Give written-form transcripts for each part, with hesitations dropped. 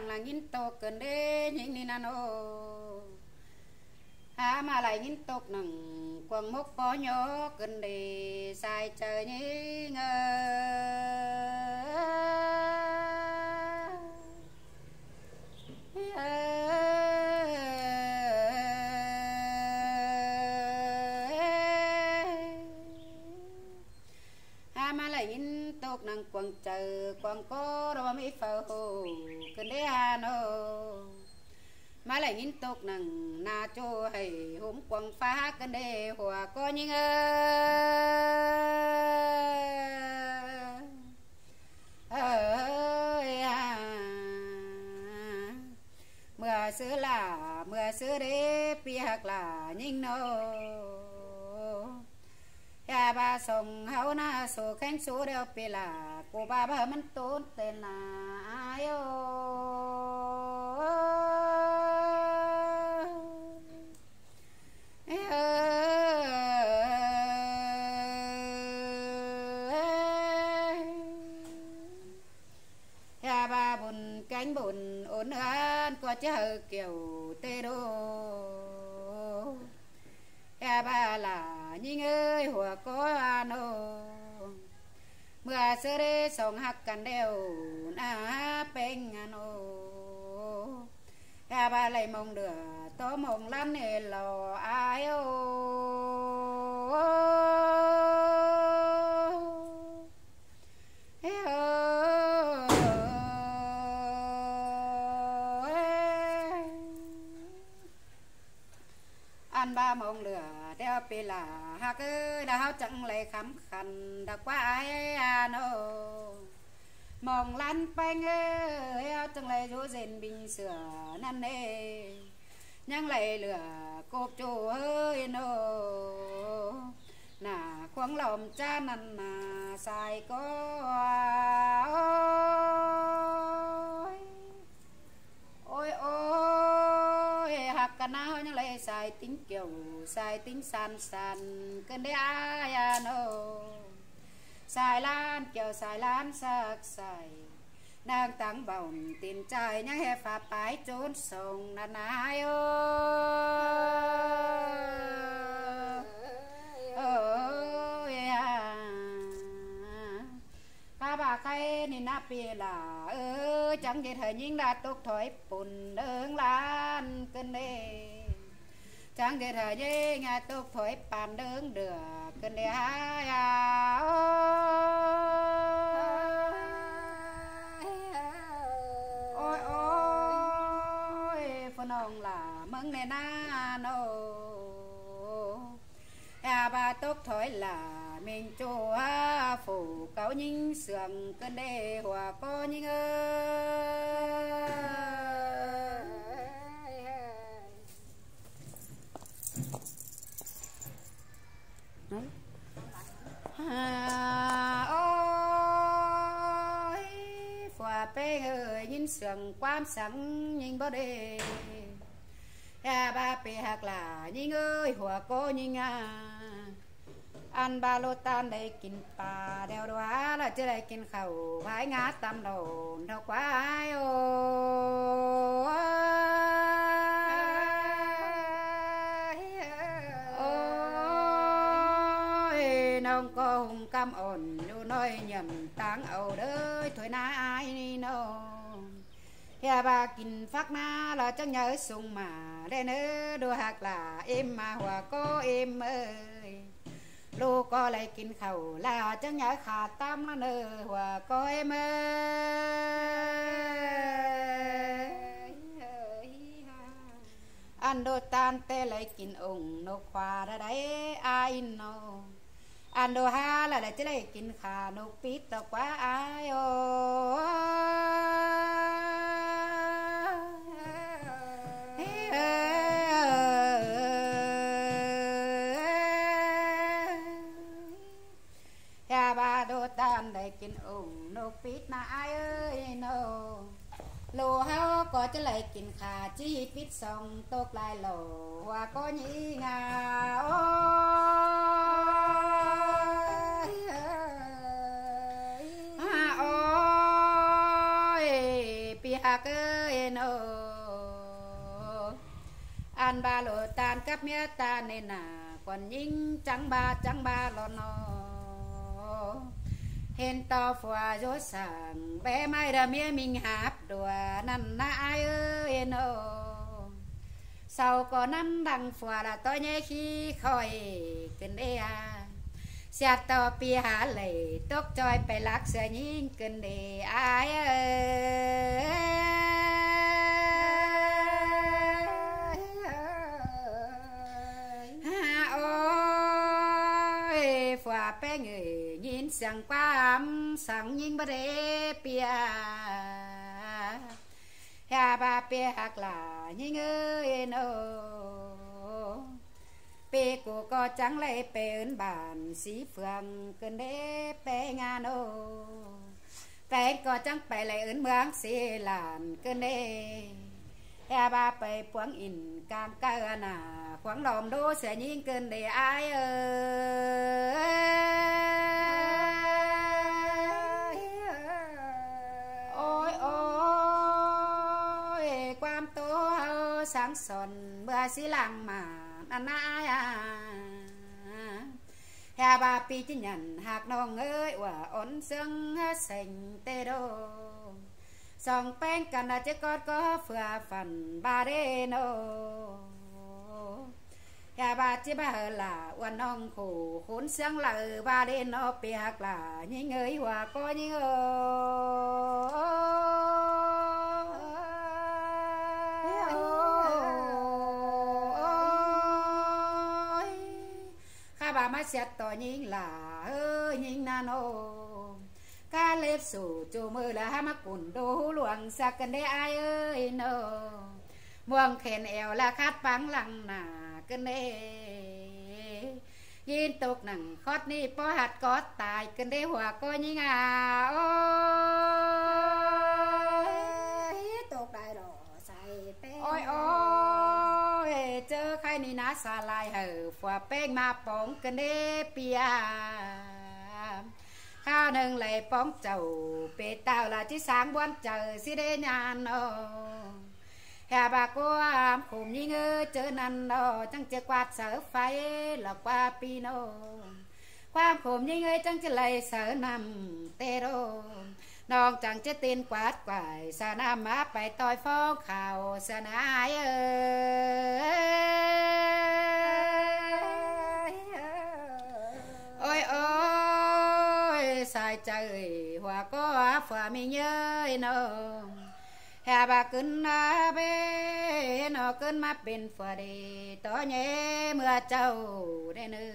làng là nghìn tộc cần đê những ni nano mà lại nghìn tộc nằng quăng mốc có nhớ cần để sai trời nhí ngờ mà lại nghìn tộc nằng quăng trời quăng có đâu mấy phao cần để nó mà lại nghìn tộc nằng na cho hay hôm quăng phá cần để hòa có những mưa xưa đế piak là những nô ya ba sông hậu na số khánh số đeo pi là cô ba mình tốn tên là ai ya ba bùn cánh bùn ổn hơn có chờ kiểu tê đô ya ba là những ơi hòa có ano mưa sơ đê sông hắc cần đeo na peng ano ya ba lại mong được tố mong lắm nè lò ai anh ba mong lửa đeo pi là hắc đào chẳng lại khắm khăn đã quá ai ano mong lăn bánh ơi chẳng lại rú rền bình sửa năn nê nhang lại lửa cột chỗ ơi nô nà khoáng lòng cha năn nà sai có ôi ôi hạc cả nào nhang lại sai tính kiểu sai tính san san cơn đế ai nô sai lan kiểu sai lan sắc sai nàng tăng bồng tiền trai nhang hè phá bái trốn sông nà nai ơi ca bà khay ni na pi là chẳng biết thời những đã tốt thổi bùn đơn lan cơn đê chẳng biết thời những nhà tốt thổi bàn đơn được cơn đê ôi ôi phân ông là mừng nè na nô bà tốt thổi là mình chúa phủ cáo những sườn cơn đê hòa có những ôi phòa bê ơi những sườn quan sáng những bó đê ba bê hạc là những ơi hòa có những ăn ba lô tan đây kín pa đeo đoá là chơi đây kín khẩu hái ngát tam đầu đâu quá ai ôi nông có hùng cam ổn nu nói nhầm táng ầu đơi thôi na ai nô ya ba kín phát na là chắc nhớ sung mà đây nữa đua hạc là em mà hòa có em ơi lu có lại kín khẩu là chẳng nhớ khả tam nó nơ hòa có em ơi anh đô tan tê lại kín ủng nô khoa ra đấy ai nô anh đô ha là lại chứ lại kín khả nô pít tao quá ai ô ba đô tan đầy kín ủng nô pít na ai ơi nô lô hao có chứ lại kín khả chi pít sông tốt lại lô hoa có nhĩ ngà ôi pi hạc ơi bàn ba lộ tàn cắp mía ta nên là còn nhinh trắng ba lo nó hên to phòa dối sàng bé mai đà mía mình hạp đùa năn na ai ơi nô sau có năm đằng phòa là tôi nhé khi khỏi kinh đê à xe to pi há lệ tốt trôi phải lạc sẽ nhìn kinh đê ai ơi phòa bé người nhìn sang quam sang nhìn bờ đê pia ha ba pia hạc là nhìn ơi nô pe của co trắng lấy pe ấn bản xí phượng cơn đế pe nga nô pe co trắng pe lấy ấn mương xí làn cơn đế ha ba pe quăng in cam ca na quăng lòng đô sẽ nhìn cơn đế ai ôi ôi quam tố sáng sòn mưa xí làng mà anh ai ha ba pi chỉ nhận hạt nong ơi và ổn xương sành tê đô song pen cần là chiếc con có phừa phần ba đê nô ha ba chỉ ba là quan nong khổ khốn xương là ba đê nó pi hạt là những người hòa có những bà má xét tỏ nhìn là ơi nhìn na nô ca lếp sủ chù mơ là ha mắc cùn đô luồng xa cần đế ai ơi nô muông khen eo là khát vắng lăng nà cần đế nhìn tục nằng khót ni po hạt có tài cần đế hòa coi nhìn ôi tục đại đỏ xài pe ôi ôi chớ khai ni ná xa lại hở phòa beng mà bóng cần đế pia khao nâng lại bóng chầu bê tao là chỉ sáng buôn chờ xí đế nhàn nô hà bà cô khủng như ngư chớ năn nô chẳng chê quạt sở phái là qua pino qua khủng như ngư chẳng chê lầy sở nằm tê đô non chẳng chết tin quát quải sa nam má phải tôi phong khảo sa nái ôi ôi sai trời hòa có phà mình nhớ nó hà bà cưng bê nó cưng má bên phà đi to nhé mưa trâu đây nữa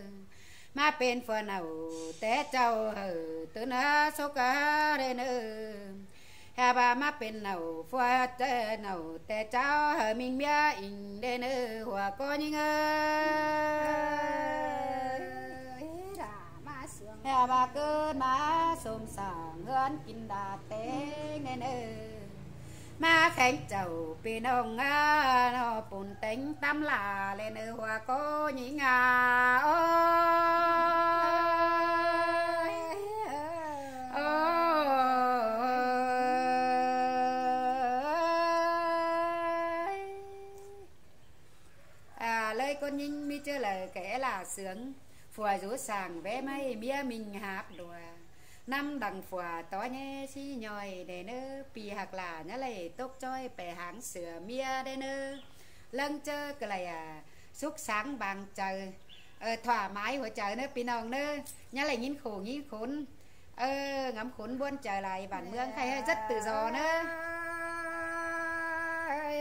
má bên phà nào té trâu hở từ nó số cá đây nữa hà bà má bên nào phà té nào té trâu hở mình bia in đây nữa hòa có những hà bà cưng má xôm sàng hớn kinh đà té nghe nữa má khánh chầu pin ông nó bùn tính tâm là lên ở hòa cô nhĩ ngà lời con nhìn mi chưa lời kể là sướng phùa rú sàng vé mây mía mình hạp đùa năm đằng phòa tó nhé xí nhoi để nơ pi hạc là nhá lầy tốt choi bè háng sửa mía để nơ lân chơ cái này suốt sáng bằng trời thoải mái hồi trời nơ pi nòng nơ nhá lầy nhìn khốn ngắm khốn buôn trời lại bản mương khai rất tự do nơ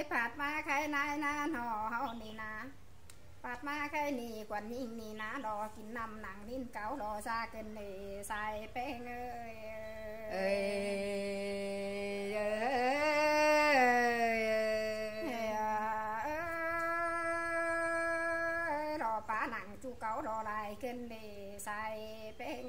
phạt ma khai nai na hò hò nì na phạt ma khai nì quản nhìn nì ná đò kín nằm nặng nín cáo đò xa kênh nì xài bê đò phá nặng chú cáo đò lại kênh nì xài bê